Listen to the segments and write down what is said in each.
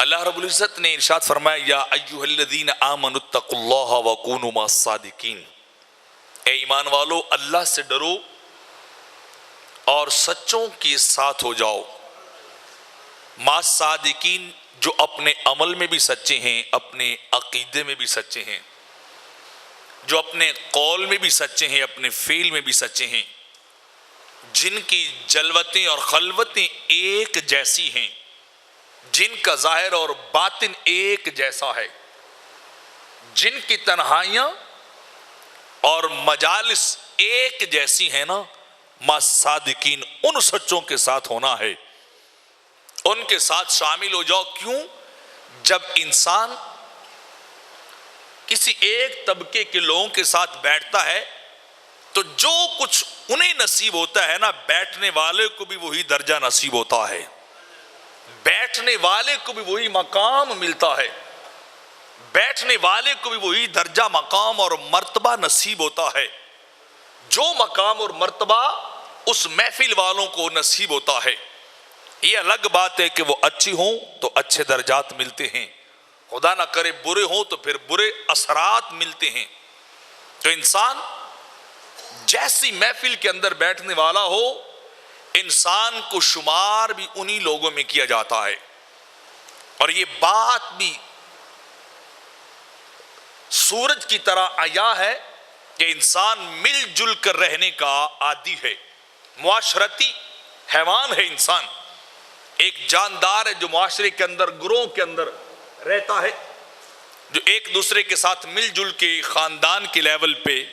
اللہ رب العزت نے ارشاد فرمایا یا ایھا الذین آمنوا اتقوا اللہ وکونوا مع الصادقین، اے ایمان والو اللہ سے ڈرو اور سچوں کے ساتھ ہو جاؤ، مع الصادقین جو اپنے عمل میں بھی سچے ہیں، اپنے عقیدے میں بھی سچے ہیں، جو اپنے قول میں بھی سچے ہیں، اپنے فعل میں بھی سچے ہیں، جن کی جلوتیں اور خلوتیں ایک جیسی ہیں، جن کا ظاہر اور باطن ایک جیسا ہے، جن کی تنہائیاں اور مجالس ایک جیسی ہیں نا، مع الصادقین ان سچوں کے ساتھ ہونا ہے، ان کے ساتھ شامل ہو جاؤ۔ کیوں؟ جب انسان کسی ایک طبقے کے لوگوں کے ساتھ بیٹھتا ہے تو جو کچھ انہیں نصیب ہوتا ہے نا، بیٹھنے والے کو بھی وہی درجہ نصیب ہوتا ہے، بیٹھنے والے کو بھی وہی مقام ملتا ہے، بیٹھنے والے کو بھی وہی درجہ مقام اور مرتبہ نصیب ہوتا ہے، جو مقام اور مرتبہ اس محفل والوں کو نصیب ہوتا ہے۔ یہ الگ بات ہے کہ وہ اچھی ہوں تو اچھے درجات ملتے ہیں، خدا نہ کرے برے ہوں تو پھر برے اثرات ملتے ہیں۔ تو انسان جیسی محفل کے اندر بیٹھنے والا ہو، انسان کو شمار بھی انہی لوگوں میں کیا جاتا ہے۔ اور یہ بات بھی سورج کی طرح عیا ہے کہ انسان مل جل کر رہنے کا عادی ہے، معاشرتی حیوان ہے انسان، ایک جاندار ہے جو معاشرے کے اندر گروہ کے اندر رہتا ہے، جو ایک دوسرے کے ساتھ مل جل کے خاندان کے لیول پہ،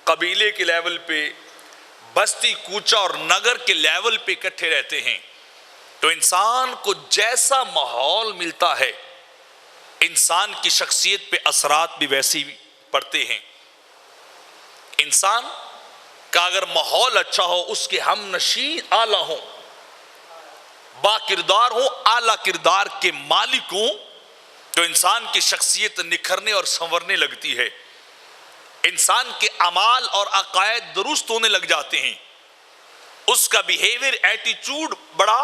قبیلے کے لیول پہ، بستی کوچہ اور نگر کے لیول پہ اکٹھے رہتے ہیں۔ تو انسان کو جیسا ماحول ملتا ہے، انسان کی شخصیت پہ اثرات بھی ویسے ہی پڑتے ہیں۔ انسان کا اگر ماحول اچھا ہو، اس کے ہم نشین اعلیٰ ہوں، با کردار ہوں، اعلیٰ کردار کے مالک ہوں، تو انسان کی شخصیت نکھرنے اور سنورنے لگتی ہے، انسان کے اعمال اور عقائد درست ہونے لگ جاتے ہیں، اس کا بیہیویئر ایٹیچیوڈ بڑا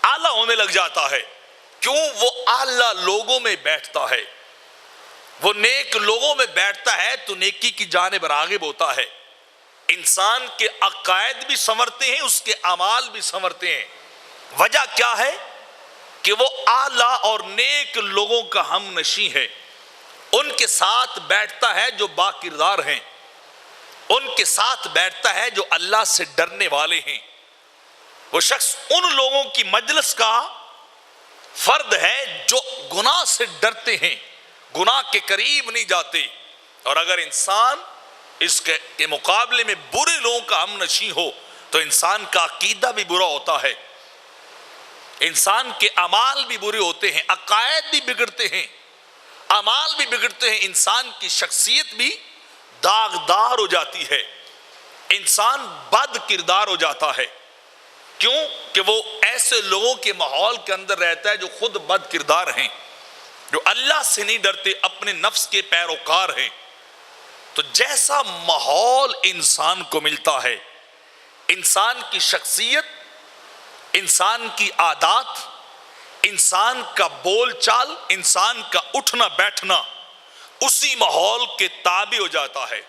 اعلیٰ ہونے لگ جاتا ہے۔ کیوں؟ وہ اعلیٰ لوگوں میں بیٹھتا ہے، وہ نیک لوگوں میں بیٹھتا ہے تو نیکی کی جانب راغب ہوتا ہے، انسان کے عقائد بھی سنورتے ہیں، اس کے اعمال بھی سنورتے ہیں۔ وجہ کیا ہے؟ کہ وہ اعلیٰ اور نیک لوگوں کا ہم نشیں ہے، ان کے ساتھ بیٹھتا ہے جو با کردار ہیں، ان کے ساتھ بیٹھتا ہے جو اللہ سے ڈرنے والے ہیں۔ وہ شخص ان لوگوں کی مجلس کا فرد ہے جو گناہ سے ڈرتے ہیں، گناہ کے قریب نہیں جاتے۔ اور اگر انسان اس کے مقابلے میں برے لوگوں کا ہم نشیں ہو تو انسان کا عقیدہ بھی برا ہوتا ہے، انسان کے اعمال بھی برے ہوتے ہیں، عقائد بھی بگڑتے ہیں، اعمال بھی بگڑتے ہیں، انسان کی شخصیت بھی داغدار ہو جاتی ہے، انسان بد کردار ہو جاتا ہے۔ کیوں؟ کہ وہ ایسے لوگوں کے ماحول کے اندر رہتا ہے جو خود بد کردار ہیں، جو اللہ سے نہیں ڈرتے، اپنے نفس کے پیروکار ہیں۔ تو جیسا ماحول انسان کو ملتا ہے، انسان کی شخصیت، انسان کی عادات، انسان کا بول چال، انسان کا اٹھنا بیٹھنا اسی ماحول کے تابع ہو جاتا ہے۔